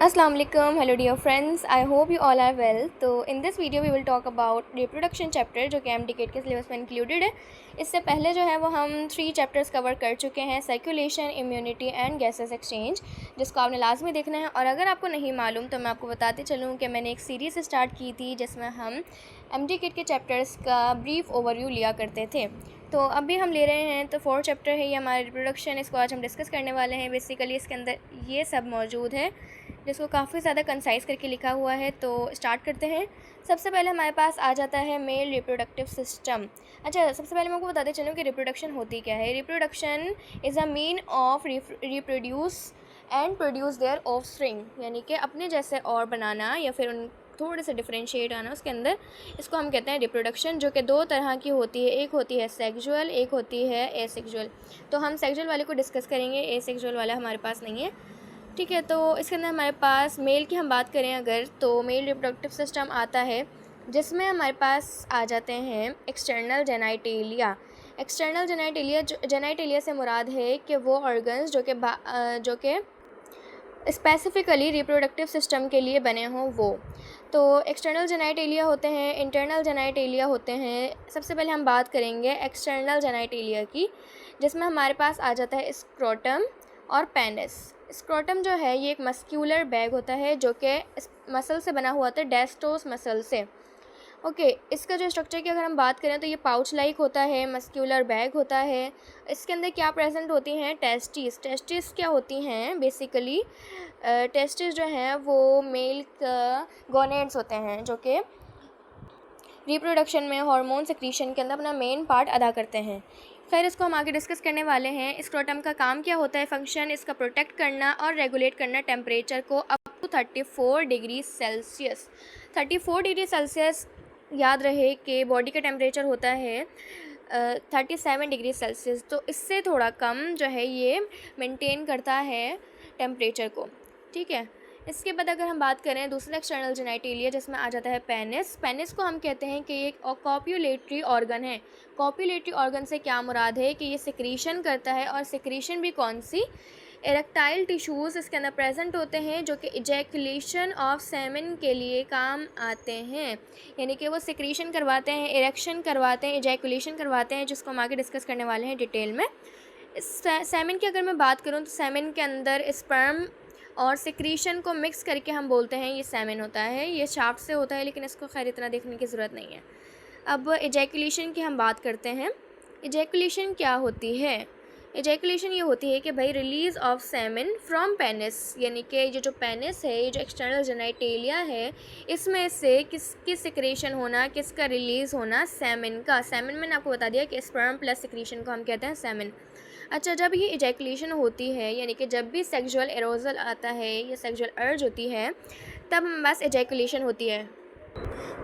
Assalamu alaikum, hello dear friends, I hope you all are well. तो in this video we will talk about reproduction chapter जो कि MDCAT के syllabus में included है। इससे पहले जो है वो हम 3 चैप्टर्स कवर कर चुके हैं, circulation, immunity and gases exchange, जिसको आपने लाजमी देखना है। और अगर आपको नहीं मालूम तो मैं आपको बताते चलूँ कि मैंने एक सीरीज़ स्टार्ट की थी जिसमें हम MDCAT के चैप्टर्स का ब्रीफ ओवरव्यू लिया करते थे। तो अभी हम ले रहे हैं, तो 4 चैप्टर है ये हमारा रिप्रोडक्शन, इसको आज हम डिस्कस करने वाले हैं। बेसिकली इसके अंदर ये सब मौजूद है जिसको काफ़ी ज़्यादा कंसाइज करके लिखा हुआ है। तो स्टार्ट करते हैं। सबसे पहले हमारे पास आ जाता है मेल रिप्रोडक्टिव सिस्टम। अच्छा, सबसे पहले मैं आपको बताते चलूँ कि रिप्रोडक्शन होती क्या है। Reproduction is a mean of reproduce and produce their offspring, यानी कि अपने जैसे और बनाना या फिर उन थोड़े से डिफरेंशिएट आना उसके अंदर, इसको हम कहते हैं रिप्रोडक्शन, जो कि 2 तरह की होती है। एक होती है सेक्सुअल, एक होती है एसेक्सुअल। तो हम सेक्सुअल वाले को डिस्कस करेंगे, एसेक्सुअल वाला हमारे पास नहीं है, ठीक है। तो इसके अंदर हमारे पास मेल की हम बात करें अगर, तो मेल रिप्रोडक्टिव सिस्टम आता है जिसमें हमारे पास आ जाते हैं एक्सटर्नल जेनाइटेलिया। एक्सटर्नल जेनाइटेलिया से मुराद है कि वो ऑर्गन्स जो कि स्पेसिफ़िकली रिप्रोडक्टिव सिस्टम के लिए बने हों वो। तो एक्सटर्नल जेनाइटेलिया होते हैं, इंटरनल जेनाइटेलिया होते हैं। सबसे पहले हम बात करेंगे एक्सटर्नल जेनाइटेलिया की, जिसमें हमारे पास आ जाता है स्क्रोटम और पेनिस। स्क्रोटम जो है ये एक मस्क्यूलर बैग होता है जो कि मसल से बना हुआ होता है, डेस्टोस मसल से। ओके, इसका जो स्ट्रक्चर की अगर हम बात करें तो ये पाउच लाइक होता है, मस्क्यूलर बैग होता है। इसके अंदर क्या प्रेजेंट होती हैं? टेस्टिस क्या होती हैं बेसिकली? टेस्टिस जो हैं वो मेल गोनेड्स होते हैं जो कि रिप्रोडक्शन में हार्मोन सेक्रीशन के अंदर अपना मेन पार्ट अदा करते हैं। खैर, इसको हम आगे डिस्कस करने वाले हैं। स्क्रोटम का काम क्या होता है? फंक्शन इसका प्रोटेक्ट करना और रेगुलेट करना टेम्परेचर को up to 34 degree Celsius. 34 degree Celsius याद रहे कि बॉडी का टेम्परेचर होता है 37 डिग्री सेल्सियस, तो इससे थोड़ा कम जो है ये मेंटेन करता है टेम्परेचर को, ठीक है। इसके बाद अगर हम बात करें दूसरा एक्सटर्नल जेनाइटेलिया, जिसमें आ जाता है पेनिस। पेनिस को हम कहते हैं कि एक कॉप्यूलेटरी ऑर्गन है। कॉप्यूलेटरी ऑर्गन से क्या मुराद है कि ये सिक्रीशन करता है, और सिक्रीशन भी कौन सी? इरेक्टाइल टिश्यूज़ इसके अंदर प्रेजेंट होते हैं जो कि इजैकुलेशन ऑफ सेमेन के लिए काम आते हैं, यानी कि वो सिक्रीशन करवाते हैं, इरेक्शन करवाते हैं, इजैकुलेशन करवाते हैं, जिसको हम आगे डिस्कस करने वाले हैं डिटेल में। सेमेन की अगर मैं बात करूँ तो सेमेन के अंदर स्पर्म और सिक्रीशन को मिक्स करके हम बोलते हैं ये सेमेन होता है। ये शाफ्ट से होता है, लेकिन इसको खैर इतना देखने की ज़रूरत नहीं है। अब इजैकुलेशन की हम बात करते हैं। इजैकुलेशन क्या होती है? इजैकुलेशन ये होती है कि भाई release of semen from penis, यानी कि ये जो पेनिस है, ये जो एक्सटर्नल जेनाइटेलिया है, इसमें से किसकी सिक्रेशन होना, किसका रिलीज़ होना? सेमेन का। सेमेन मैंने आपको बता दिया कि स्पर्म प्लस सिक्रीशन को हम कहते हैं सेमेन। अच्छा, जब ये इजैकुलेशन होती है, यानी कि जब भी सेक्सुअल एरोजल आता है या सेक्सुअल अर्ज होती है, तब बस इजैकुलेशन होती है।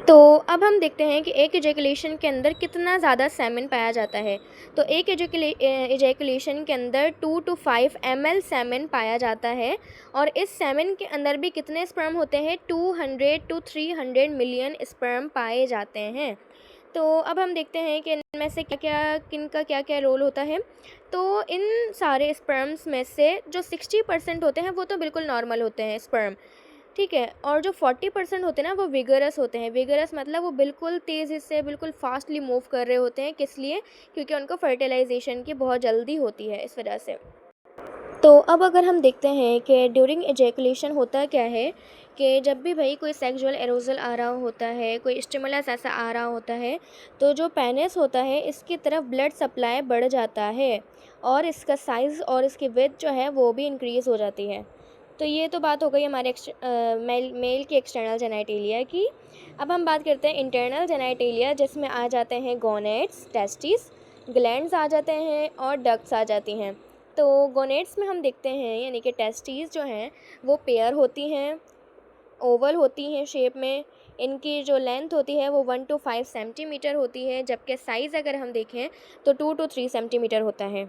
तो अब हम देखते हैं कि एक इजैकुलेशन के अंदर कितना ज़्यादा सेमेन पाया जाता है। तो एक इजैकुलेशन के अंदर 2 to 5 ml सेमेन पाया जाता है, और इस सेमेन के अंदर भी कितने स्पर्म होते हैं? 200 to 300 मिलियन स्पर्म पाए जाते हैं। तो अब हम देखते हैं कि इनमें से किनका क्या क्या रोल होता है। तो इन सारे स्पर्म्स में से जो 60% होते हैं वो तो बिल्कुल नॉर्मल होते हैं स्पर्म, ठीक है, और जो 40% होते हैं ना वो विगरस होते हैं। विगरस मतलब वो बिल्कुल तेज़ी से, बिल्कुल फास्टली मूव कर रहे होते हैं। किस लिए? क्योंकि उनको फर्टिलाइजेशन की बहुत जल्दी होती है, इस वजह से। तो अब अगर हम देखते हैं कि ड्यूरिंग एजैकुलेशन होता क्या है, कि जब भी भाई कोई सेक्सुअल एरोजल आ रहा होता है, कोई स्टिमुलस ऐसा आ रहा होता है, तो जो पेनिस होता है इसकी तरफ ब्लड सप्लाई बढ़ जाता है, और इसका साइज़ और इसकी विड्थ जो है वो भी इंक्रीज़ हो जाती है। तो ये तो बात हो गई हमारे मेल की एक्सटर्नल जेनाइटेलिया की। अब हम बात करते हैं इंटरनल जेनाइटेलिया, जिसमें आ जाते हैं गोनेड्स, टेस्टिस, ग्लैंड्स आ जाते हैं, और डक्ट्स आ जाती हैं। तो गोनेड्स में हम देखते हैं, यानी कि टेस्टिस जो हैं वो पेयर होती हैं, ओवल होती हैं शेप में। इनकी जो लेंथ होती है वो 1 to 5 सेंटीमीटर होती है, जबकि साइज़ अगर हम देखें तो 2 to 3 सेंटीमीटर होता है।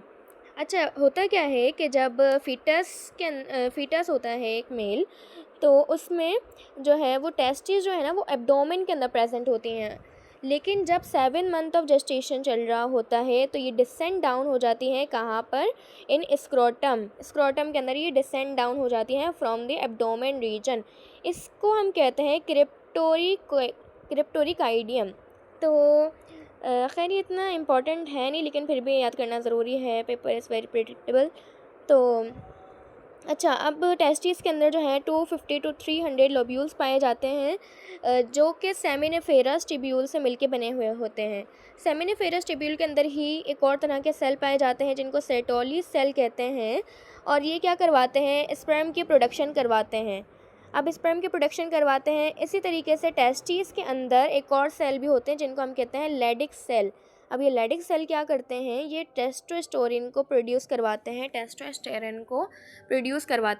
अच्छा, होता क्या है कि जब फ़ीटस होता है एक मेल, तो उसमें जो है वो टेस्टिस जो है ना वो एब्डोमेन के अंदर प्रेजेंट होती हैं। लेकिन जब 7 मंथ ऑफ जेस्टेशन चल रहा होता है तो ये डिसेंड डाउन हो जाती हैं कहाँ पर, इन स्क्रोटम के अंदर ये डिसेंड डाउन हो जाती हैं फ्रॉम द एब्डोमेन रीजन। इसको हम कहते हैं क्रिप्टोरिकाइडियम। तो खैर ये इतना इम्पॉर्टेंट है नहीं, लेकिन फिर भी याद करना ज़रूरी है, पेपर इज़ वेरी प्रेडिक्टेबल। तो अच्छा, अब टेस्टिस के अंदर जो है 250 to 300 लोब्यूल्स पाए जाते हैं, जो कि सेमिनिफेरस टिब्यूल से मिलके बने हुए होते हैं। सेमिनिफेरस टिब्यूल के अंदर ही एक और तरह के सेल पाए जाते हैं जिनको सेटोली सेल कहते हैं, और ये क्या करवाते हैं, स्पर्म की प्रोडक्शन करवाते हैं। अब स्पर्म की प्रोडक्शन करवाते हैं। इसी तरीके से टेस्टिस के अंदर एक और सेल भी होते हैं जिनको हम कहते हैं लेडिक सेल। अब ये लेडिक सेल क्या करते हैं, ये टेस्टोस्टेरोन को प्रोड्यूस करवाते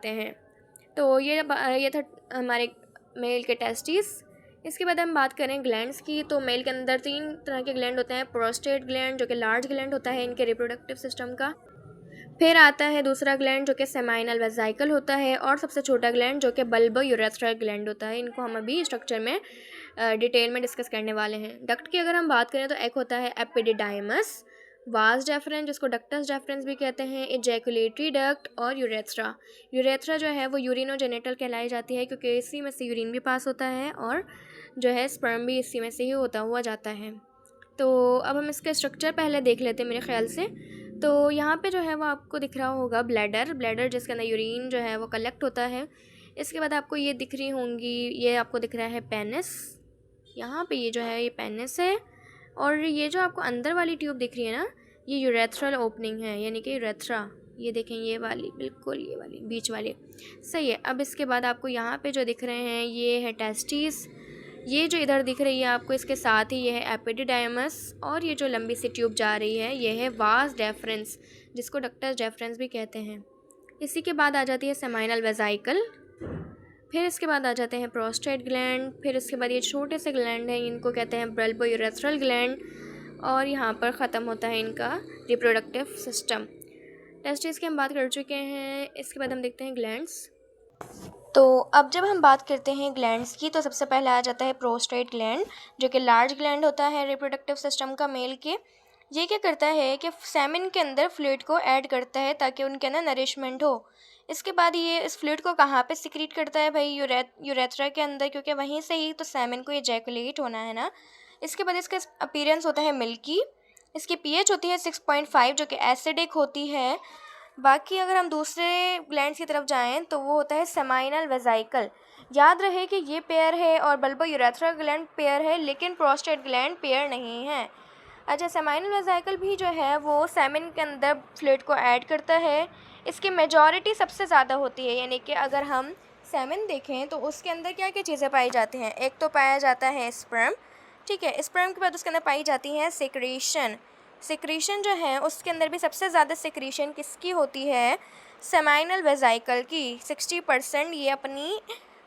हैं। तो ये था हमारे मेल के टेस्टिस। इसके बाद हम बात करें ग्लैंड्स की, तो मेल के अंदर 3 तरह के ग्लैंड होते हैं। प्रोस्टेट ग्लैंड जो कि लार्ज ग्लैंड होता है इनके रिप्रोडक्टिव सिस्टम का। फिर आता है दूसरा ग्लैंड जो कि सेमाइनल वेजाइकल होता है, और सबसे छोटा ग्लैंड जो कि बल्बो यूरेथ्रल ग्लैंड होता है। इनको हम अभी स्ट्रक्चर में डिटेल में डिस्कस करने वाले हैं। डक्ट की अगर हम बात करें तो एक होता है एपिडिडाइमस, वास डेफरेंस जिसको डक्टस डेफरेंस भी कहते हैं, इजैकुलेटरी डक्ट, और यूरेथ्रा जो है वो यूरिनोजेनिटल कहलाई जाती है क्योंकि इसी में से यूरिन भी पास होता है और जो है स्पर्म भी इसी में से ही होता हुआ जाता है। तो अब हम इसका स्ट्रक्चर पहले देख लेते हैं मेरे ख्याल से। तो यहाँ पे जो है वो आपको दिख रहा होगा ब्लैडर जिसके अंदर यूरिन जो है वो कलेक्ट होता है। इसके बाद आपको ये दिख रही होंगी, ये आपको दिख रहा है पेनिस, यहाँ पे ये जो है ये पेनिस है, और ये जो आपको अंदर वाली ट्यूब दिख रही है ना, ये यूरेथ्रल ओपनिंग है, यानी कि यूरेथ्रा। ये देखें, ये वाली, बिल्कुल ये वाली बीच वाली, सही है। अब इसके बाद आपको यहाँ पे जो दिख रहे हैं ये है टेस्टिस, ये जो इधर दिख रही है आपको इसके साथ ही ये है एपिडिडाइमस, और ये जो लंबी सी ट्यूब जा रही है ये है वास डेफरेंस जिसको डक्टस डेफरेंस भी कहते हैं। इसी के बाद आ जाती है सेमाइनल वेजाइकल, फिर इसके बाद आ जाते हैं प्रोस्टेट ग्लैंड, फिर इसके बाद ये छोटे से ग्लैंड हैं इनको कहते हैं बल्बो यूरेथ्रल ग्लैंड, और यहाँ पर ख़त्म होता है इनका रिप्रोडक्टिव सिस्टम। टेस्टिस की हम बात कर चुके हैं। इसके बाद हम देखते हैं ग्लैंड्स। तो अब जब हम बात करते हैं ग्लैंड्स की तो सबसे पहले आ जाता है प्रोस्टेट ग्लैंड जो कि लार्ज ग्लैंड होता है रिप्रोडक्टिव सिस्टम का मेल के। ये क्या करता है कि सेमेन के अंदर फ्लूइड को ऐड करता है ताकि उनके अंदर नरिशमेंट हो। इसके बाद ये इस फ्लूइड को कहाँ पे सिक्रीट करता है भाई, यूरेथ्रा के अंदर, क्योंकि वहीं से ही तो सेमेन को इजैकुलेट होना है ना। इसके बाद इसका अपीयरेंस होता है मिल्की। इसकी पीएच होती है 6.5 जो कि एसिडिक होती है। बाकी अगर हम दूसरे ग्लैंड्स की तरफ जाएं तो वो होता है सेमाइनल वेजाइकल। याद रहे कि ये पेयर है और बल्बो यूरेथ्रा ग्लैंड पेयर है, लेकिन प्रोस्टेट ग्लैंड पेयर नहीं है। अच्छा, सेमाइनल वेजाइकल भी जो है वो सेमेन के अंदर फ्लूइड को ऐड करता है। इसकी मेजॉरिटी सबसे ज़्यादा होती है, यानी कि अगर हम सेमेन देखें तो उसके अंदर क्या क्या चीज़ें पाई जाती हैं। एक तो पाया जाता है स्पर्म, ठीक है। स्पर्म के बाद उसके अंदर पाई जाती है सिक्रीशन जो है उसके अंदर भी सबसे ज़्यादा सिक्रीशन किसकी होती है, सेमाइनल वेजाइकल की। 60% ये अपनी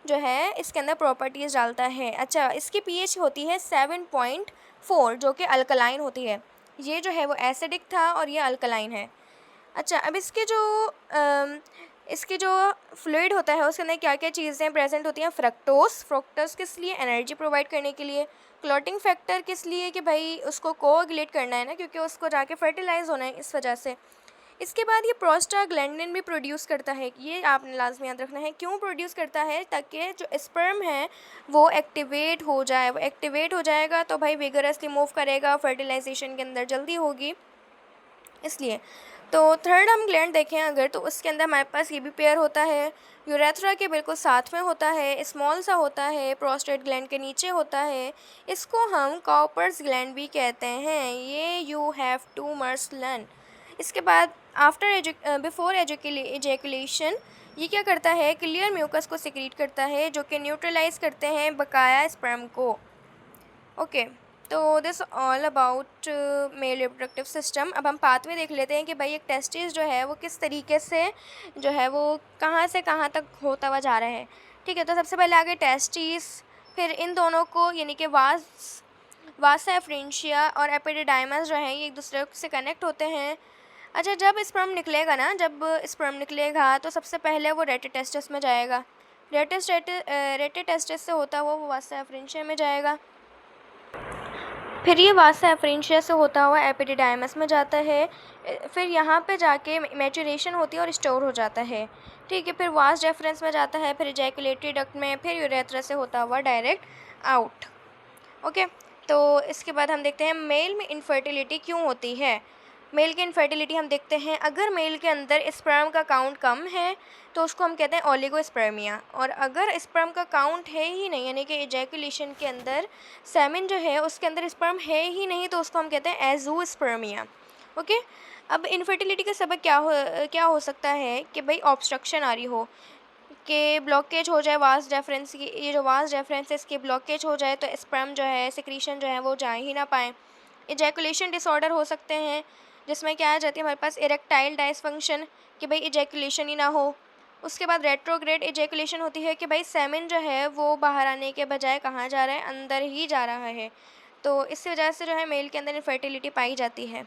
जो है इसके अंदर प्रॉपर्टीज़ डालता है। अच्छा, इसकी पीएच होती है 7.4 जो कि अल्कलाइन होती है। ये जो है वो एसिडिक था और ये अल्कलाइन है। अच्छा, अब इसके जो फ्लूइड होता है उसके अंदर क्या क्या चीज़ें प्रेजेंट होती हैं। फ्रक्टोस किस लिए, एनर्जी प्रोवाइड करने के लिए। क्लॉटिंग फैक्टर किस लिए, कि भाई उसको कोएगुलेट करना है ना, क्योंकि उसको जाके फर्टिलाइज होना है, इस वजह से। इसके बाद ये प्रोस्टाग्लैंडिन भी प्रोड्यूस करता है। ये आपने लाजमी याद रखना है, क्यों प्रोड्यूस करता है, ताकि जो स्पर्म है वो एक्टिवेट हो जाए। वो एक्टिवेट हो जाएगा तो भाई विगरसली मूव करेगा, फर्टिलाइजेशन के अंदर जल्दी होगी, इसलिए। तो थर्ड हम ग्लैंड देखें अगर, तो उसके अंदर हमारे पास ये भी पेयर होता है, यूरेथ्रा के बिल्कुल साथ में होता है, स्मॉल सा होता है, प्रोस्टेट ग्लैंड के नीचे होता है। इसको हम कॉपर्स ग्लैंड भी कहते हैं। ये you have to must learn. इसके बाद बिफोर एजुकेलेशन ये क्या करता है, क्लियर म्यूकस को सिक्रीट करता है जो कि न्यूट्रलाइज करते हैं बकाया स्पर्म को। ओके, तो this all about male reproductive system. अब हम पाथवे देख लेते हैं कि भाई एक टेस्टिस जो है वो किस तरीके से जो है वो कहाँ से कहाँ तक होता हुआ जा रहा है, ठीक है। तो सबसे पहले आगे टेस्टिस, फिर इन दोनों को यानी कि वासा एफ्रेंशिया और एपिडिडाइमस जो है ये एक दूसरे से कनेक्ट होते हैं। अच्छा, जब स्पर्म निकलेगा तो सबसे पहले वो रेटिटेस्टिस में जाएगा। रेटिटेस्टिस से होता हुआ वो वासा एफ्रेंशिया में जाएगा। फिर ये वासा एफरेंशिया से होता हुआ एपिडिडाइमस में जाता है, फिर यहाँ पे जाके मैचुरेशन होती है और स्टोर हो जाता है, ठीक है। फिर वास डेफरेंस में जाता है, फिर इजैकुलेटरी डक्ट में, फिर यूरेथ्रा से होता हुआ डायरेक्ट आउट। ओके, तो इसके बाद हम देखते हैं मेल में इनफर्टिलिटी क्यों होती है। मेल की इनफर्टिलिटी हम देखते हैं, अगर मेल के अंदर स्पर्म का काउंट कम है तो उसको हम कहते हैं ओलिगोस्पर्मिया, और अगर स्पर्म का काउंट है ही नहीं, यानी कि इजैकुलेशन के अंदर सेमेन जो है उसके अंदर स्पर्म है ही नहीं, तो उसको हम कहते हैं एजूस्पर्मिया। ओके, अब इनफर्टिलिटी का सबब क्या हो सकता है कि भाई ऑब्स्ट्रक्शन आ रही हो, कि ब्लॉकेज हो जाए वास डेफरेंस की, ये जो वास डेफरेंस है इसकी ब्लॉकेज हो जाए तो स्पर्म जो है सिक्रीशन जो है वो जा ही ना पाए। इजैकुलेशन डिसऑर्डर हो सकते हैं, जिसमें क्या आ जाती है हमारे पास इरेक्टाइल डायसफंक्शन, कि भाई इजैकुलेशन ही ना हो। उसके बाद रेट्रोग्रेड इजैकुलेशन होती है कि भाई सेमेन जो है वो बाहर आने के बजाय कहाँ जा रहा है, अंदर ही जा रहा है। तो इस वजह से जो है मेल के अंदर इनफर्टिलिटी पाई जाती है।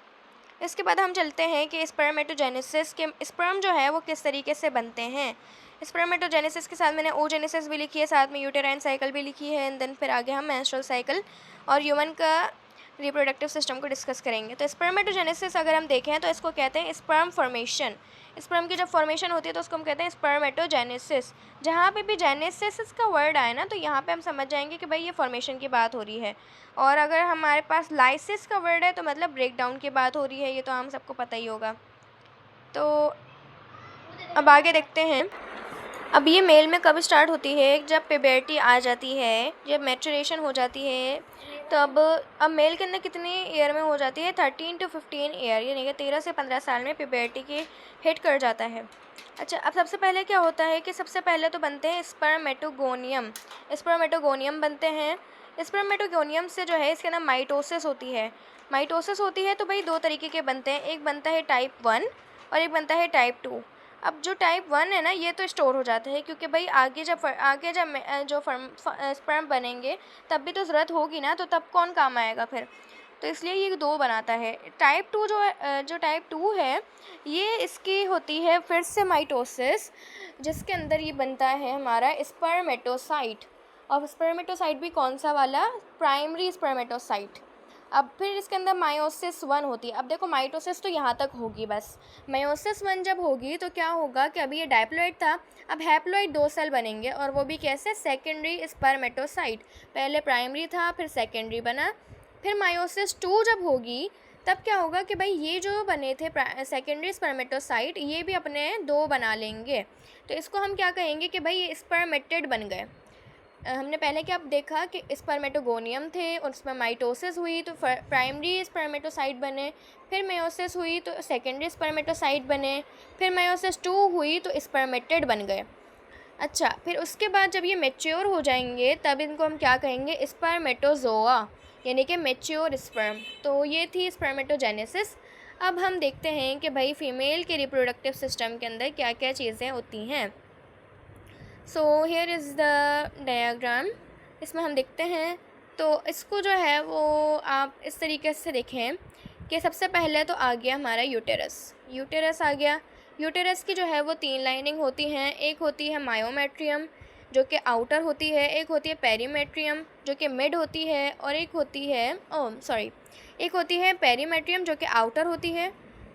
इसके बाद हम चलते हैं कि स्पर्मेटोजेनेसिस के स्पर्म जो है वो किस तरीके से बनते हैं। स्पर्मेटोजेनेसिस के साथ मैंने ओजेनेसिस भी लिखी है, साथ में यूटेराइन साइकिल भी लिखी है, एंड देन फिर आगे हम मेंस्ट्रुअल साइकिल और ह्यूमन का रिप्रोडक्टिव सिस्टम को डिस्कस करेंगे। तो स्पर्मेटोजेनेसिस अगर हम देखें तो इसको कहते हैं स्पर्म फॉर्मेशन। स्पर्म की जब फॉर्मेशन होती है तो उसको हम कहते हैं स्पर्मेटोजेनेसिस। जहाँ पे भी जेनेसिस का वर्ड आए ना तो यहाँ पे हम समझ जाएंगे कि भाई ये फॉर्मेशन की बात हो रही है, और अगर हमारे पास लाइसिस का वर्ड है तो मतलब ब्रेक डाउन की बात हो रही है, ये तो हम सबको पता ही होगा। तो अब आगे देखते हैं, अब ये मेल में कब स्टार्ट होती है, जब प्यूबर्टी आ जाती है, जब मैचुरेशन हो जाती है। तो अब मेल के अंदर कितनी ईयर में हो जाती है, 13 to 15 ईयर, यानी कि 13 से 15 साल में प्यूबर्टी की हिट कर जाता है। अच्छा, अब सबसे पहले क्या होता है कि सबसे पहले तो बनते हैं स्पर्मेटोगोनियम। स्पर्मेटोगोनियम बनते हैं। स्पर्मेटोगोनियम से जो है इसके अंदर माइटोसिस होती है। माइटोसिस होती है तो भाई दो तरीके के बनते हैं, एक बनता है टाइप 1 और एक बनता है टाइप 2। अब जो टाइप 1 है ना ये तो स्टोर हो जाता है, क्योंकि भाई आगे जब जो स्पर्म बनेंगे तब भी तो ज़रूरत होगी ना, तो तब कौन काम आएगा फिर, तो इसलिए ये दो बनाता है। टाइप 2 जो टाइप 2 है ये इसकी होती है फिर से माइटोसिस, जिसके अंदर ये बनता है हमारा स्पर्मेटोसाइट। और स्पर्मेटोसाइट भी कौन सा वाला, प्राइमरी स्पर्मेटोसाइट। अब फिर इसके अंदर मायोसिस 1 होती है। अब देखो माइटोसिस तो यहाँ तक होगी बस, मायोसिस 1 जब होगी तो क्या होगा कि अभी ये डायप्लॉइड था, अब हैप्लॉइड 2 सेल बनेंगे, और वो भी कैसे, सेकेंडरी स्पर्मेटोसाइट। पहले प्राइमरी था फिर सेकेंडरी बना। फिर मायोसिस 2 जब होगी तब क्या होगा कि भाई ये जो बने थे सेकेंडरी स्पर्मेटोसाइट ये भी अपने 2 बना लेंगे, तो इसको हम क्या कहेंगे कि भाई ये स्पर्मेटेड बन गए। हमने पहले क्या देखा कि स्पर्मेटोगोनियम थे और उसमें माइटोसिस हुई तो प्राइमरी स्पर्मेटोसाइट बने, फिर मेयोसिस हुई तो सेकेंडरी स्पर्मेटोसाइट बने, फिर मेयोसिस 2 हुई तो स्पर्मेटेड बन गए। अच्छा, फिर उसके बाद जब ये मेच्योर हो जाएंगे तब इनको हम क्या कहेंगे, स्पर्मेटोजोआ, यानी कि मेच्योर स्पर्म। तो ये थी स्पर्मेटोजेनेसिस। अब हम देखते हैं कि भाई फीमेल के रिप्रोडक्टिव सिस्टम के अंदर क्या क्या चीज़ें होती हैं। So here is the diagram, इसमें हम देखते हैं। तो इसको जो है वो आप इस तरीके से देखें कि सबसे पहले तो आ गया हमारा यूटेरस आ गया। यूटेरस की जो है वो 3 लाइनिंग होती हैं, एक होती है मायोमेट्रियम जो कि आउटर होती है, एक होती है पेरीमेट्रियम जो कि मिड होती है, और एक होती है एक होती है पेरीमेट्रियम जो कि आउटर होती है,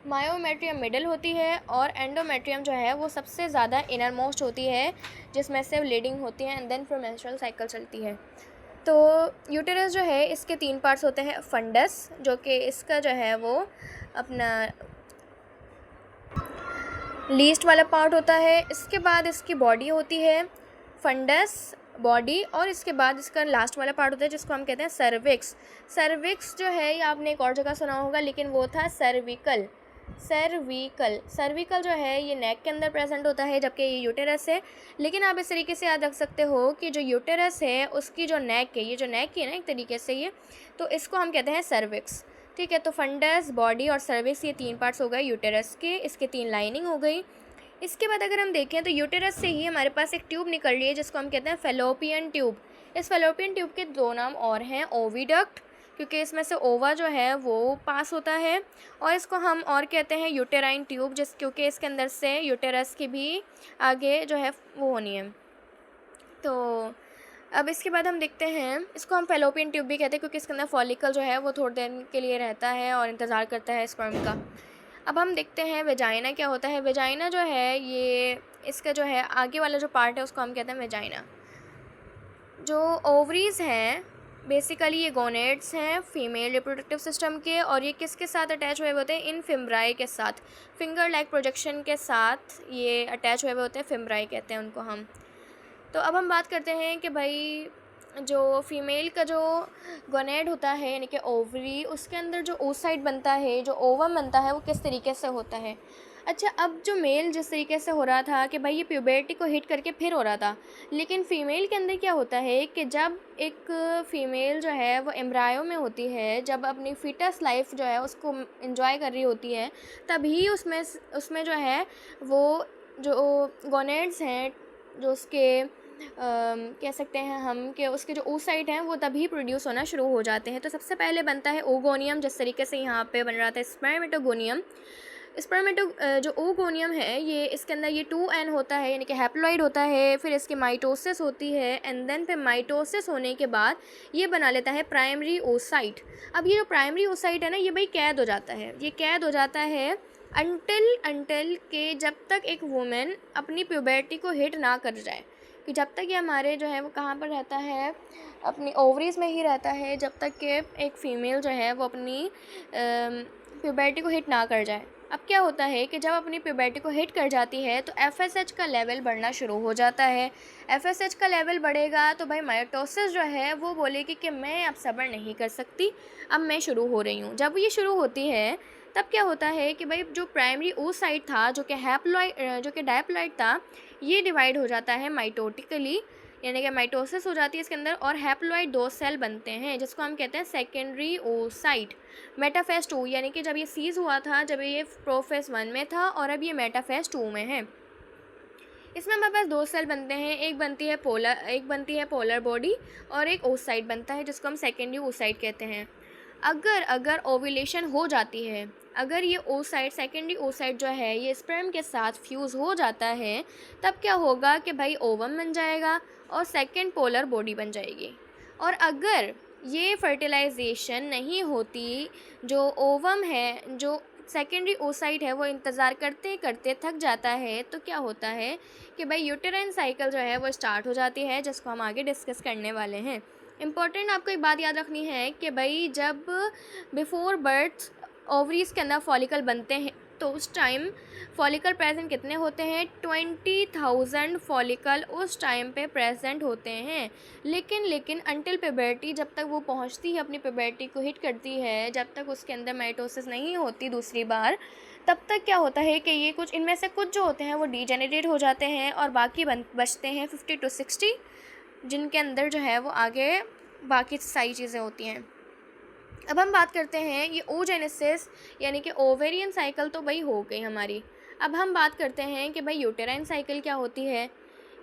मायोमेट्रियम मिडल होती है, और एंडोमेट्रियम जो है वो सबसे ज़्यादा इनर मोस्ट होती है, जिसमें से ब्लीडिंग होती है एंड देन फिर मेंस्ट्रुअल साइकिल चलती है। तो यूटेरस जो है इसके 3 पार्ट्स होते हैं। फंडस जो कि इसका जो है वो अपना लीस्ट वाला पार्ट होता है, इसके बाद इसकी बॉडी होती है, फंडस बॉडी, और इसके बाद इसका लास्ट वाला पार्ट होता है जिसको हम कहते हैं सर्विक्स। सर्विक्स जो है ये आपने एक और जगह सुना होगा, लेकिन वो था सर्विकल। सर्विकल जो है ये नेक के अंदर प्रेजेंट होता है, जबकि ये यूटेरस है। लेकिन आप इस तरीके से याद रख सकते हो कि जो यूटेरस है उसकी जो नेक है, ये जो नेक है ना एक तरीके से ये, तो इसको हम कहते हैं सर्विक्स, ठीक है। तो फंडस, बॉडी और सर्विक्स ये 3 पार्ट्स हो गए यूटेरस के, इसके 3 लाइनिंग हो गई। इसके बाद अगर हम देखें तो यूटेरस से ही हमारे पास एक ट्यूब निकल रही है जिसको हम कहते हैं फेलोपियन ट्यूब। इस फेलोपियन ट्यूब के 2 नाम और हैं, ओविडक्ट, क्योंकि इसमें से ओवा जो है वो पास होता है, और इसको हम और कहते हैं यूटेराइन ट्यूब, क्योंकि इसके अंदर से यूटेरस की भी आगे जो है वो होनी है। तो अब इसके बाद हम देखते हैं, इसको हम फैलोपियन ट्यूब भी कहते हैं क्योंकि इसके अंदर फॉलिकल जो है वो थोड़ी देर के लिए रहता है और इंतज़ार करता है स्पर्म का। अब हम देखते हैं वेजाइना क्या होता है। वेजाइना जो है ये इसका जो है आगे वाला जो पार्ट है उसको हम कहते हैं वेजाइना। जो ओवरीज़ हैं बेसिकली ये गोनेड्स हैं फीमेल रिप्रोडक्टिव सिस्टम के, और ये किसके साथ अटैच हुए होते हैं, इन फिम्ब्राई के साथ, फिंगर लाइक प्रोजेक्शन के साथ ये अटैच हुए होते हैं, फिम्ब्राई कहते हैं उनको हम। तो अब हम बात करते हैं कि भाई जो फीमेल का जो गोनेड होता है यानी कि ओवरी, उसके अंदर जो oocyte बनता है, जो ओवम बनता है, वो किस तरीके से होता है। अच्छा, अब जो मेल जिस तरीके से हो रहा था कि भाई ये प्यूबर्टी को हिट करके फिर हो रहा था, लेकिन फ़ीमेल के अंदर क्या होता है कि जब एक फ़ीमेल जो है वो एम्ब्रायो में होती है, जब अपनी फीटस लाइफ जो है उसको एंजॉय कर रही होती है, तभी उसमें जो है वो जो गोनेड्स हैं, जो उसके कह सकते हैं हम कि उसके जो oocyte हैं वो तभी प्रोड्यूस होना शुरू हो जाते हैं। तो सबसे पहले बनता है ओगोनियम, जिस तरीके से यहाँ पे बन रहा था स्पर्मेटोगोनियम। जो ओगोनियम है ये इसके अंदर ये 2n होता है यानी कि हैप्लॉइड होता है, फिर इसकी माइटोसिस होती है, एंड देन फिर माइटोसिस होने के बाद ये बना लेता है प्राइमरी oocyte। अब ये जो प्राइमरी oocyte है ना, ये भाई कैद हो जाता है, ये कैद हो जाता है अंटिल के जब तक एक वुमेन अपनी प्यूबर्टी को हिट ना कर जाए, कि जब तक ये हमारे जो है वो कहाँ पर रहता है, अपनी ओवरीज़ में ही रहता है, जब तक कि एक फ़ीमेल जो है वो अपनी प्यूबर्टी को हिट ना कर जाए। अब क्या होता है कि जब अपनी प्यूबर्टी को हिट कर जाती है तो FSH का लेवल बढ़ना शुरू हो जाता है। FSH का लेवल बढ़ेगा तो भाई माइटोसिस जो है वो बोलेगी कि मैं अब सब्र नहीं कर सकती, अब मैं शुरू हो रही हूँ। जब ये शुरू होती है तब क्या होता है कि भाई जो प्राइमरी oocyte था, जो कि डायप्लॉइड था, ये डिवाइड हो जाता है माइटोटिकली, यानी कि माइटोसिस हो जाती है इसके अंदर, और हैप्लॉइड 2 सेल बनते हैं जिसको हम कहते हैं सेकेंडरी oocyte। मेटाफेज 2 यानी कि जब ये सीज़ हुआ था, जब ये प्रोफेज 1 में था और अब ये मेटाफेज 2 में है। इसमें हमारे पास 2 सेल बनते हैं, एक बनती है पोलर बॉडी और एक oocyte बनता है जिसको हम सेकेंडरी oocyte कहते हैं। अगर ओव्यूलेशन हो जाती है, अगर ये oocyte सेकेंडरी oocyte जो है ये स्पर्म के साथ फ्यूज़ हो जाता है, तब क्या होगा कि भाई ओवम बन जाएगा और सेकेंड पोलर बॉडी बन जाएगी। और अगर ये फर्टिलाइजेशन नहीं होती, जो ओवम है, जो सेकेंडरी oocyte है, वो इंतज़ार करते करते थक जाता है, तो क्या होता है कि भाई यूटेराइन साइकिल जो है वो स्टार्ट हो जाती है, जिसको हम आगे डिस्कस करने वाले हैं। इम्पॉर्टेंट आपको एक बात याद रखनी है कि भाई जब बिफोर बर्थ ओवरीज़ के अंदर फॉलिकल बनते हैं तो उस टाइम फॉलिकल प्रेजेंट कितने होते हैं, 20,000 फॉलिकल उस टाइम पे प्रेजेंट होते हैं। लेकिन अंटिल प्यूबर्टी, जब तक वो पहुंचती है, अपनी प्यूबर्टी को हिट करती है, जब तक उसके अंदर माइटोसिस नहीं होती दूसरी बार, तब तक क्या होता है कि ये कुछ इनमें से कुछ जो होते हैं वो डीजेनरेट हो जाते हैं और बाकी बचते हैं 50 to 60, जिनके अंदर जो है वो आगे बाकी सारी चीज़ें होती हैं। अब हम बात करते हैं ये oogenesis यानी कि ओवेरियन साइकिल तो भाई हो गई हमारी। अब हम बात करते हैं कि भाई यूटेराइन साइकिल क्या होती है।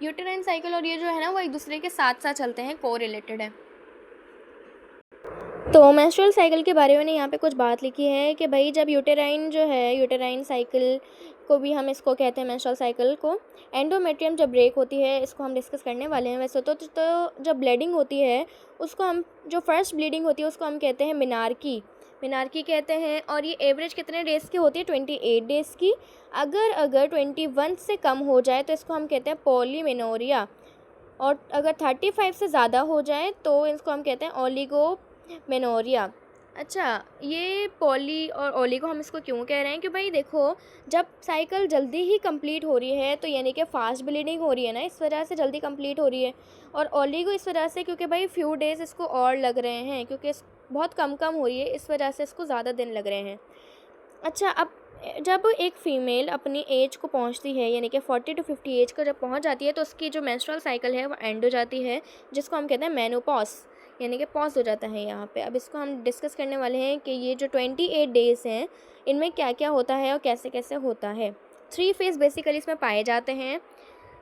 यूटेराइन साइकिल और ये जो है ना वो एक दूसरे के साथ साथ चलते हैं, को रिलेटेड है। तो मेंस्ट्रुअल साइकिल के बारे में यहाँ पे कुछ बात लिखी है कि भाई जब यूटेराइन साइकिल को भी हम इसको कहते हैं मेंस्ट्रुअल साइकिल को, एंडोमेट्रियम जब ब्रेक होती है, इसको हम डिस्कस करने वाले हैं वैसे तो जब ब्लीडिंग होती है उसको हम, जो फर्स्ट ब्लीडिंग होती है उसको हम कहते हैं मिनार्की कहते हैं, और ये एवरेज कितने डेज़ की होती है, 28 डेज़ की। अगर 21 से कम हो जाए तो इसको हम कहते हैं पॉलीमेनोरिया, और अगर 35 से ज़्यादा हो जाए तो इसको हम कहते हैं ओलिगोमेनोरिया। अच्छा, ये पॉली और ओलिगो हम इसको क्यों कह रहे हैं कि भाई देखो, जब साइकिल जल्दी ही कंप्लीट हो रही है तो यानी कि फास्ट ब्लीडिंग हो रही है ना, इस वजह से जल्दी कंप्लीट हो रही है, और ओलिगो इस वजह से क्योंकि भाई फ्यू डेज़ इसको और लग रहे हैं, क्योंकि बहुत कम हो रही है, इस वजह से इसको ज़्यादा दिन लग रहे हैं। अच्छा, अब जब एक फ़ीमेल अपनी एज को पहुंचती है यानी कि 40 to 50 एज को जब पहुंच जाती है तो उसकी जो मेंस्ट्रुअल साइकिल है वो एंड हो जाती है, जिसको हम कहते हैं मेनोपॉज, यानी कि पॉज हो जाता है यहाँ पे। अब इसको हम डिस्कस करने वाले हैं कि ये जो 28 डेज़ हैं इनमें क्या क्या होता है और कैसे कैसे होता है। 3 फेज़ बेसिकली इसमें पाए जाते हैं।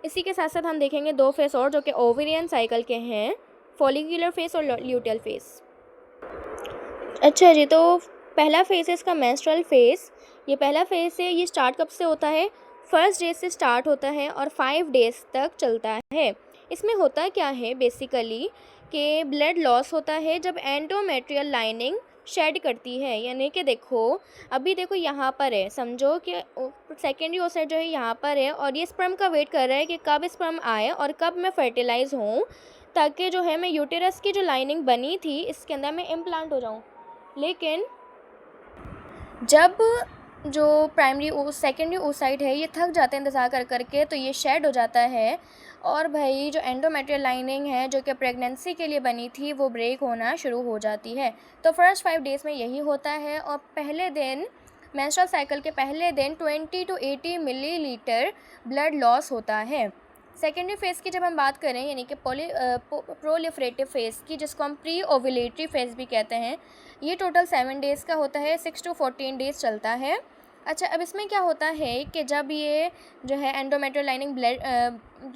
इसी के साथ साथ हम देखेंगे 2 फेज़ और जो कि ओवेरियन साइकिल के हैं, फॉलिकुलर फेज़ और ल्यूटियल फेज़। अच्छा जी, तो पहला फेज़ है इसका मेंस्ट्रुअल फेज़। ये पहला फेज़ है, ये स्टार्ट कब से होता है, फर्स्ट डे से स्टार्ट होता है और 5 डेज़ तक चलता है। इसमें होता क्या है बेसिकली कि ब्लड लॉस होता है जब एंडोमेट्रियल लाइनिंग शेड करती है, यानी कि देखो अभी देखो यहाँ पर है, समझो कि सेकेंडरी ओसाइट जो है यहाँ पर है और ये स्पर्म का वेट कर रहा है कि कब स्पर्म आए और कब मैं फर्टिलाइज़ हूँ, ताकि जो है मैं यूटेरस की जो लाइनिंग बनी थी इसके अंदर मैं इम्प्लांट हो जाऊँ। लेकिन जब जो प्राइमरी सेकेंडरी oocyte है ये थक जाते हैं इंतज़ार कर करके, तो ये शेड हो जाता है और भाई जो एंडोमेट्रियल लाइनिंग है जो कि प्रेगनेंसी के लिए बनी थी वो ब्रेक होना शुरू हो जाती है। तो फर्स्ट 5 डेज़ में यही होता है और पहले दिन मेंस्ट्रुअल साइकिल के पहले दिन 20 to 80 मिलीलीटर ब्लड लॉस होता है। सेकेंडरी फेज़ की जब हम बात करें यानी कि प्रोलिफरेटिव फेज़ की, जिसको हम प्री ओव्यूलेटरी फेज़ भी कहते हैं, ये टोटल 7 डेज़ का होता है, 6 to 14 डेज़ चलता है। अच्छा, अब इसमें क्या होता है कि जब ये जो है एंडोमेट्रियल लाइनिंग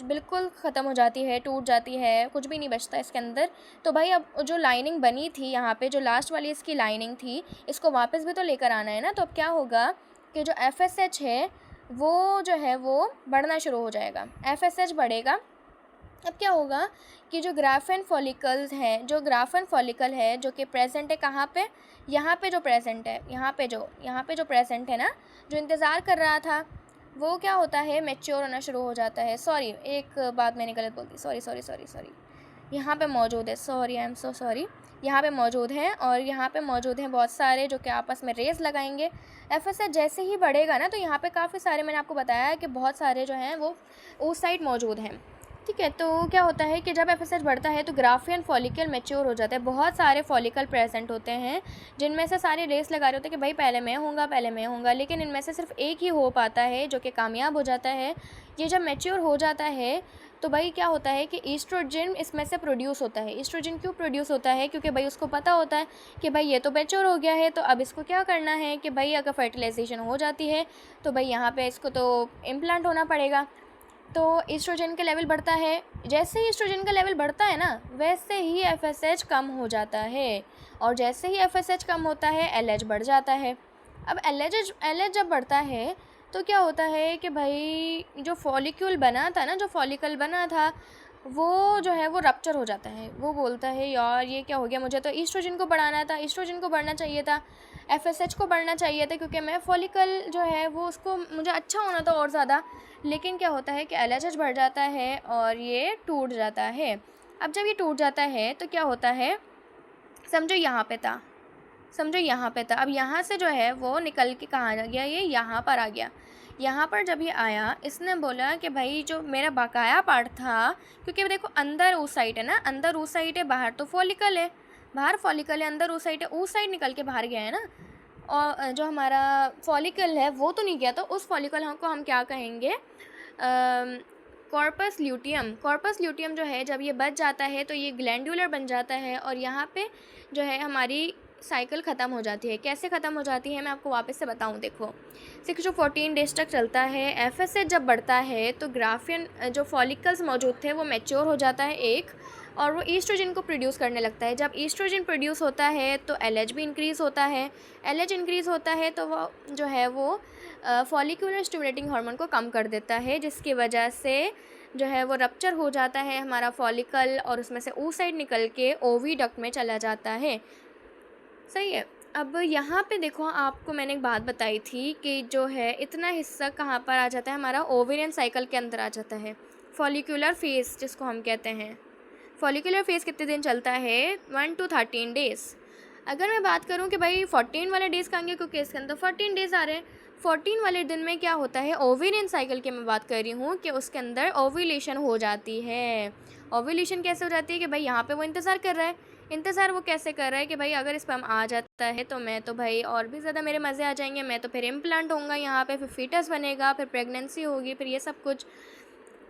बिल्कुल ख़त्म हो जाती है, टूट जाती है, कुछ भी नहीं बचता इसके अंदर, तो भाई अब जो लाइनिंग बनी थी यहाँ पे, जो लास्ट वाली इसकी लाइनिंग थी, इसको वापस भी तो लेकर आना है ना। तो अब क्या होगा कि जो FSH है वो जो है वो बढ़ना शुरू हो जाएगा, FSH बढ़ेगा। अब क्या होगा कि जो ग्राफेन फॉलिकल्स हैं, जो ग्राफेन फॉलिकल है जो कि प्रेजेंट है कहाँ पे, यहाँ पे जो प्रेजेंट है, यहाँ पे जो प्रेजेंट है ना, जो इंतज़ार कर रहा था, वो क्या होता है, मैच्योर होना शुरू हो जाता है। सॉरी, एक बात मैंने गलत बोल दी, सॉरी, यहाँ पे मौजूद है, sorry, I am so sorry, यहाँ पे मौजूद हैं और यहाँ पे मौजूद हैं बहुत सारे जो कि आपस में रेस लगाएंगे। FSH जैसे ही बढ़ेगा ना, तो यहाँ पे काफ़ी सारे, मैंने आपको बताया कि बहुत सारे जो हैं वो oocyte मौजूद हैं, ठीक है। तो क्या होता है कि जब FSH बढ़ता है तो ग्राफियन फॉलिकल मैच्योर हो जाता है। बहुत सारे फॉलिकल प्रेजेंट होते हैं जिनमें से सारे रेस लगा रहे होते हैं कि भाई पहले मैं होऊंगा, लेकिन इनमें से सिर्फ एक ही हो पाता है जो कि कामयाब हो जाता है। ये जब मैच्योर हो जाता है तो भाई क्या होता है कि ईस्ट्रोजन इसमें से प्रोड्यूस होता है। ईस्ट्रोजन क्यों प्रोड्यूस होता है? क्योंकि भाई उसको पता होता है कि भाई ये तो मैच्योर हो गया है, तो अब इसको क्या करना है कि भाई अगर फर्टिलाइजेशन हो जाती है तो भाई यहाँ पे इसको तो इम्प्लांट होना पड़ेगा। तो ईस्ट्रोजन का लेवल बढ़ता है, जैसे ही ईस्ट्रोजन का लेवल बढ़ता है ना, वैसे ही FSH कम हो जाता है, और जैसे ही FSH कम होता है LH बढ़ जाता है। अब LH जब बढ़ता है तो क्या होता है कि भाई जो फॉलिक्यूल बना था ना, जो फॉलिकल बना था, वो जो है वो रप्चर हो जाता है। वो बोलता है यार ये क्या हो गया, मुझे तो ईस्ट्रोजन को बढ़ाना था, ईस्ट्रोजन को बढ़ना चाहिए था, FSH को बढ़ना चाहिए था, क्योंकि मैं फॉलिकल जो है वो उसको मुझे अच्छा होना था और ज़्यादा। लेकिन क्या होता है कि LH बढ़ जाता है और ये टूट जाता है। अब जब ये टूट जाता है तो क्या होता है, समझो यहाँ पे था, अब यहाँ से जो है वो निकल के कहाँ आ गया, ये यहाँ पर आ गया। यहाँ पर जब ये आया, इसने बोला कि भाई जो मेरा बकाया पार्ट था, क्योंकि देखो अंदर oocyte है ना, अंदर oocyte है, बाहर तो फॉलिकल है, बाहर फॉलिकल है, अंदर oocyte है, oocyte निकल के बाहर गया है ना, और जो हमारा फॉलिकल है वो तो नहीं गया, तो उस फॉलिकल को हम क्या कहेंगे, कॉर्पस ल्यूटियम। कॉर्पस ल्यूटियम जो है जब ये बच जाता है तो ये ग्लैंडुलर बन जाता है और यहाँ पे जो है हमारी साइकिल ख़त्म हो जाती है। कैसे ख़त्म हो जाती है मैं आपको वापस से बताऊँ। देखो 6 to 14 डेज तक चलता है। FSH जब बढ़ता है तो ग्राफियन जो फॉलिकल्स मौजूद थे वो मैच्योर हो जाता है एक, और वो ईस्ट्रोजन को प्रोड्यूस करने लगता है। जब ईस्ट्रोजन प्रोड्यूस होता है तो LH भी इंक्रीज़ होता है। LH इंक्रीज़ होता है तो वो जो है वो फॉलिकुलर स्टिमुलेटिंग हार्मोन को कम कर देता है, जिसकी वजह से जो है वो रप्चर हो जाता है हमारा फॉलिकल, और उसमें से oocyte निकल के ओविडक्ट में चला जाता है। सही है। अब यहाँ पे देखो, आपको मैंने एक बात बताई थी कि जो है इतना हिस्सा कहाँ पर आ जाता है, हमारा ओवेरियन साइकिल के अंदर आ जाता है। फॉलिकुलर फेज़ जिसको हम कहते हैं, फॉलिकुलर फेज़ कितने दिन चलता है, 1 to 13 डेज़। अगर मैं बात करूँ कि भाई 14 वाले डेज़ कहाँ गए, क्योंकि इसके अंदर 14 डेज़ आ रहे हैं। 14 वाले दिन में क्या होता है, ओवेरियन साइकिल की मैं बात कर रही हूँ कि उसके अंदर ओव्यूलेशन हो जाती है। ओव्यूलेशन कैसे हो जाती है कि भाई यहाँ पे वो इंतज़ार कर रहा है। इंतज़ार वो कैसे कर रहा है कि भाई अगर स्पर्म आ जाता है तो मैं तो भाई और भी ज़्यादा मेरे मज़े आ जाएंगे, मैं तो फिर इम्प्लांट होऊंगा यहाँ पे, फिर फीटस बनेगा, फिर प्रेगनेंसी होगी, फिर ये सब कुछ।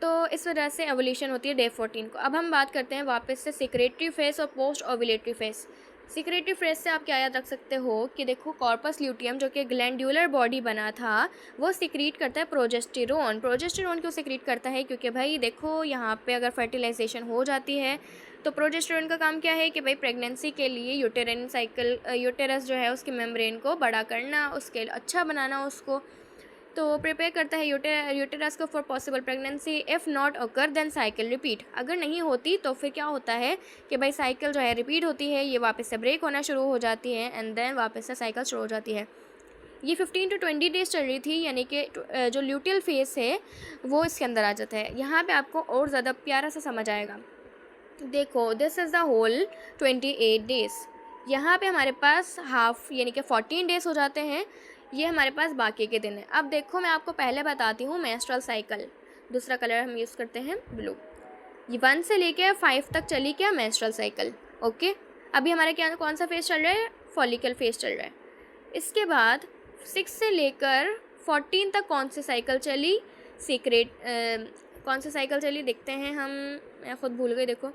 तो इस वजह से ओव्यूलेशन होती है डे 14 को। अब हम बात करते हैं वापस से सिक्रेटरी फेज़ और post ovulatory phase. Secretory phase से आप क्या याद रख सकते हो कि देखो कॉर्पस ल्यूटियम जो कि ग्लैंडुलर बॉडी बना था वो सिक्रीट करता है प्रोजेस्टेरोन। प्रोजेस्टेरोन क्यों सिक्रीट करता है, क्योंकि भाई देखो यहाँ पे अगर फर्टिलाइजेशन हो जाती है तो प्रोजेस्टेरोन का काम क्या है कि भाई प्रेगनेंसी के लिए यूटेरिन साइकिल, यूटेरस जो है उसकी मेम्ब्रेन को बड़ा करना, उसके अच्छा बनाना उसको। तो प्रिपेयर करता है यूटेरस को for possible pregnancy. If not occur then cycle repeat. अगर नहीं होती तो फिर क्या होता है कि भाई साइकिल जो है रिपीट होती है, ये वापस से ब्रेक होना शुरू हो जाती है एंड देन वापस से साइकिल शुरू हो जाती है। ये 15 to 20 डेज़ चल रही थी, यानी कि जो ल्यूटियल फेस है वो इसके अंदर आ जाता है। यहाँ पे आपको और ज़्यादा प्यारा सा समझ आएगा। देखो this is the whole 28 days. यहाँ पे हमारे पास हाफ यानी कि 14 डेज़ हो जाते हैं। ये हमारे पास बाकी के दिन है। अब देखो मैं आपको पहले बताती हूँ मेंस्ट्रुअल साइकिल। दूसरा कलर हम यूज़ करते हैं ब्लू। ये 1 से लेके 5 तक चली क्या मेंस्ट्रुअल साइकिल। ओके, अभी हमारे क्या कौन सा फेस चल रहा है, फॉलिकल फेस चल रहा है। इसके बाद 6 से लेकर 14 तक कौन सी साइकिल चली, सीक्रेट कौन सी साइकिल चली देखते हैं हम, मैं ख़ुद भूल गई। देखो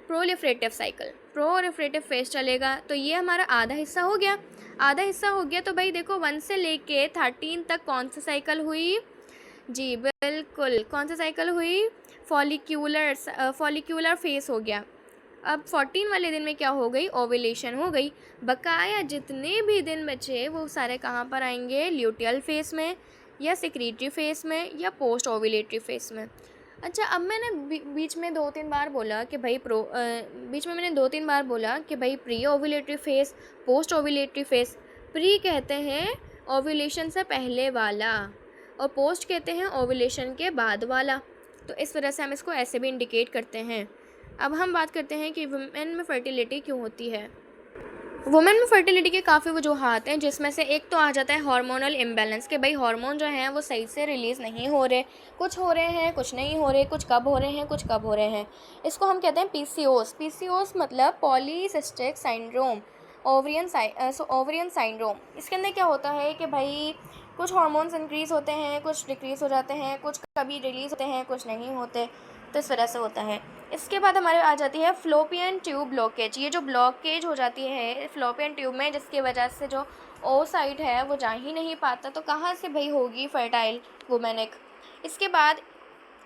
प्रोलिफरेटिव साइकिल, प्रोलिफरेटिव फेस चलेगा। तो ये हमारा आधा हिस्सा हो गया। आधा हिस्सा हो गया तो भाई देखो 1 से लेके 13 तक कौन सी साइकिल हुई, जी बिल्कुल कौन सी साइकिल हुई, फॉलिक्यूलर फेस हो गया। अब 14 वाले दिन में क्या हो गई, ओव्यूलेशन हो गई। बकाया जितने भी दिन बचे वो सारे कहाँ पर आएंगे, ल्यूटियल फेस में या सेक्रेटरी फेस में या पोस्ट ओव्यूलेटरी फेस में। अच्छा, अब मैंने बीच में 2-3 बार बोला कि भाई बीच में मैंने 2-3 बार बोला कि भाई pre ovulatory face, post ovulatory face. Pre कहते हैं ओव्यूलेशन से पहले वाला और पोस्ट कहते हैं ओव्यूलेशन के बाद वाला। तो इस वजह से हम इसको ऐसे भी इंडिकेट करते हैं। अब हम बात करते हैं कि वुमेन में फर्टिलिटी क्यों होती है। वुमेन में फर्टिलिटी के काफ़ी वजूहात हैं, जिसमें से एक तो आ जाता है हार्मोनल इम्बैलेंस, कि भाई हार्मोन जो हैं वो सही से रिलीज़ नहीं हो रहे, कुछ हो रहे हैं कुछ नहीं हो रहे, कुछ कब हो रहे हैं कुछ कब हो रहे हैं। इसको हम कहते हैं पीसीओएस। पीसीओएस मतलब पॉलीसिस्टिक सिंड्रोम, ओवरियन सिंड्रोम। इसके अंदर क्या होता है कि भाई कुछ हार्मोन्स इंक्रीज़ होते हैं, कुछ डिक्रीज़ हो जाते हैं, कुछ कभी रिलीज़ होते हैं कुछ नहीं होते, तो इस वजह से होता है। इसके बाद हमारे आ जाती है फ्लोपियन ट्यूब ब्लॉकेज। ये जो ब्लॉकेज हो जाती है फ्लोपियन ट्यूब में, जिसकी वजह से जो ओसाइट है वो जा ही नहीं पाता, तो कहाँ से भाई होगी फर्टाइल वुमेन एक। इसके बाद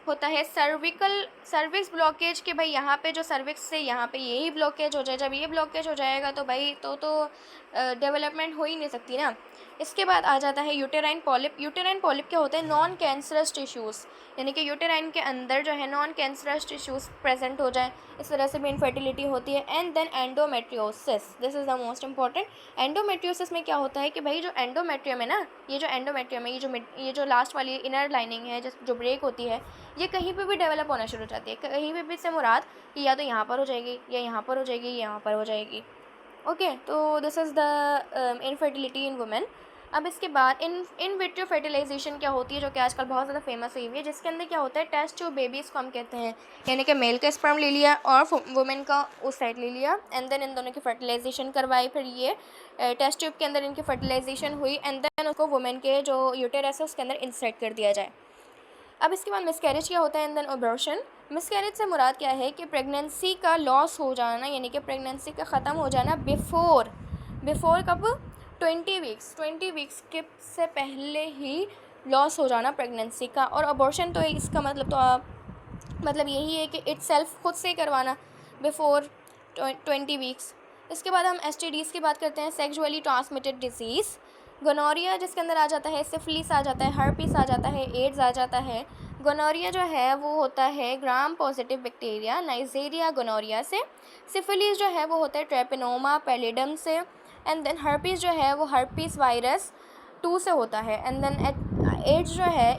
होता है सर्विक्स ब्लॉकेज, कि भाई यहाँ पे जो सर्विक्स से यहाँ पे यही ब्लॉकेज हो जाए। जब ये ब्लॉकेज हो जाएगा तो भाई तो डेवलपमेंट हो ही नहीं सकती ना। इसके बाद आ जाता है यूटेराइन पॉलिप। यूटेराइन पॉलिप क्या होते हैं, नॉन कैंसरस टिश्यूज़, यानी कि यूटेराइन के अंदर जो है नॉन कैंसरस टिश्यूज़ प्रेजेंट हो जाए, इस तरह से भी इनफर्टिलिटी होती है। And then endometriosis, this is the most important. Endometriosis में क्या होता है कि भाई जो एंडोमेट्रियम है ना, ये जो एंडोमेट्रियम है, ये जो लास्ट वाली इनर लाइनिंग है जो ब्रेक होती है, ये कहीं पे भी डेवलप होना शुरू हो जाती है। कहीं पे भी से मुराद कि या तो यहाँ पर हो जाएगी या यहाँ पर हो जाएगी या यहाँ पर हो जाएगी। ओके, तो this is the infertility in women. अब इसके बाद इन विट्रो फर्टिलाइजेशन क्या होती है, जो कि आजकल बहुत ज़्यादा फेमस हुई हुई है, जिसके अंदर क्या होता है टेस्ट ट्यूब बेबीज़ को हम कहते हैं, यानी कि मेल का स्पर्म ले लिया और वुमेन का उस साइड ले लिया एंड देन इन दोनों की फर्टिलाइजेशन करवाई। फिर ये टेस्ट ट्यूब के अंदर इनकी फर्टिलाइजेशन हुई एंड देन उसको वुमेन के जो यूटेरस है उसके अंदर इंसर्ट कर दिया जाए। अब इसके बाद मिसकैरेज क्या होता है एंड देन अबॉर्शन। मिसकैरेज से मुराद क्या है कि प्रेगनेंसी का लॉस हो जाना, यानी कि प्रेगनेंसी का ख़त्म हो जाना बिफोर कब, 20 वीक्स के से पहले ही लॉस हो जाना प्रेगनेंसी का। और अबॉर्शन तो इसका मतलब यही है कि इट्सेल्फ खुद से करवाना बिफोर 20 वीक्स। इसके बाद हम STDs की बात करते हैं, सेक्सुअली ट्रांसमिटेड डिजीज़। गोनोरिया जिसके अंदर आ जाता है, सिफिलिस आ जाता है, हर्पीस आ जाता है, एड्स आ जाता है। गोनोरिया जो है वो होता है gram positive bacteria Neisseria gonorrhoea से। सिफिलिस जो है वो होता है ट्रेपिनोमा पैलिडम से। एंड देन हर्पीस जो है वो हर्पीस वायरस 2 से होता है। एंड देन एड्स जो है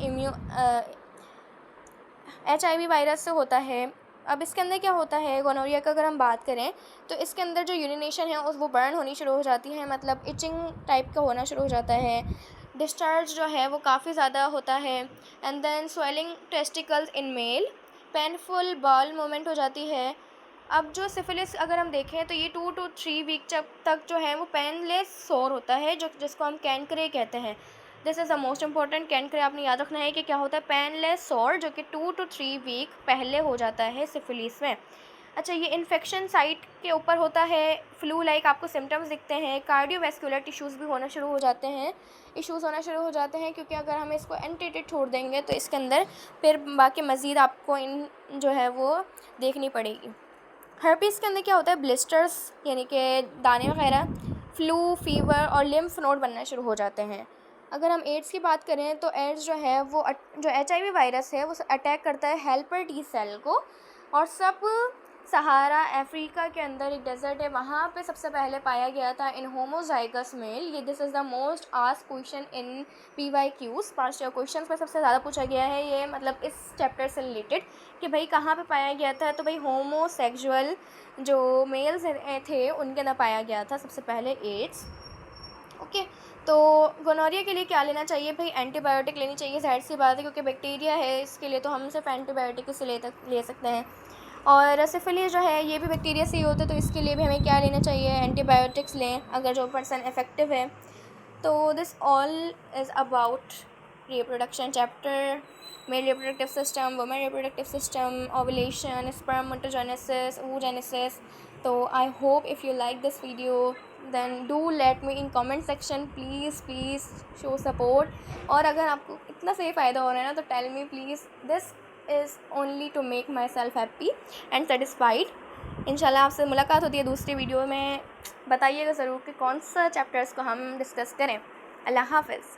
HIV वायरस से होता है। अब इसके अंदर क्या होता है, गोनोरिया का अगर हम बात करें तो इसके अंदर जो यूरिनेशन है वो बर्न होनी शुरू हो जाती है, मतलब इचिंग टाइप का होना शुरू हो जाता है। डिस्चार्ज जो है वो काफ़ी ज़्यादा होता है। And then swelling testicles in male, painful bowel movement हो जाती है। अब जो सिफिलिस अगर हम देखें तो ये 2 to 3 वीक तक जो है वो पेनलेस सोर होता है, जिसको हम कैंक्रे कहते हैं। This is the most important. कैंक्रे आपने याद रखना है कि क्या होता है, पेनलेस सोर, जो कि 2 to 3 वीक पहले हो जाता है सिफिलिस में। अच्छा, ये इन्फेक्शन साइट के ऊपर होता है, फ्लू लाइक आपको सिम्टम्स दिखते हैं, कार्डियोवैस्कुलर टिश्यूज़ भी होना शुरू हो जाते हैं, इश्यूज़ होना शुरू हो जाते हैं, क्योंकि अगर हम इसको अनट्रीटेड छोड़ देंगे तो इसके अंदर फिर बाकी मज़ीद आपको इन जो है वो देखनी पड़ेगी। हर्पीस के अंदर क्या होता है, ब्लिस्टर्स यानी कि दाने वगैरह, फ्लू, फीवर और लिम्फ नोड बनना शुरू हो जाते हैं। अगर हम एड्स की बात करें तो एड्स जो है वो जो HIV वायरस है वो अटैक करता है हेल्पर टी सेल को, और सब सहारा अफ्रीका के अंदर एक डेजर्ट है, वहाँ पे सबसे पहले पाया गया था इन होमोजाइगस मेल। ये this is the most asked question in PYQs, past year question में सबसे ज़्यादा पूछा गया है ये, मतलब इस चैप्टर से रिलेटेड कि भाई कहाँ पे पाया गया था। तो भाई होमोसेक्सुअल जो मेल्स थे उनके अंदर पाया गया था सबसे पहले एड्स। ओके, तो गोनोरिया के लिए क्या लेना चाहिए भाई? एंटीबायोटिक लेनी चाहिए, जाहिर सी बात है, क्योंकि बैक्टीरिया है, इसके लिए तो हम सिर्फ एंटीबायोटिक से ले सकते हैं। और सिफिलिस जो है ये भी बैक्टीरिया से ही होता है, तो इसके लिए भी हमें क्या लेना चाहिए? एंटीबायोटिक्स लें अगर जो पर्सन इफेक्टिव है। तो this all is about reproduction chapter, male reproductive system, women reproductive system, ovulation, spermatogenesis, oogenesis. तो I hope if you like this video then do let me in comment section, please show support. और अगर आपको इतना सही फ़ायदा हो रहा है ना, तो tell me please, this is only to make myself happy and satisfied. इंशाल्लाह आपसे मुलाकात होती है दूसरी वीडियो में। बताइएगा ज़रूर कि कौन सा चैप्टर्स को हम डिस्कस करें। अल्लाह हाफ़िज़।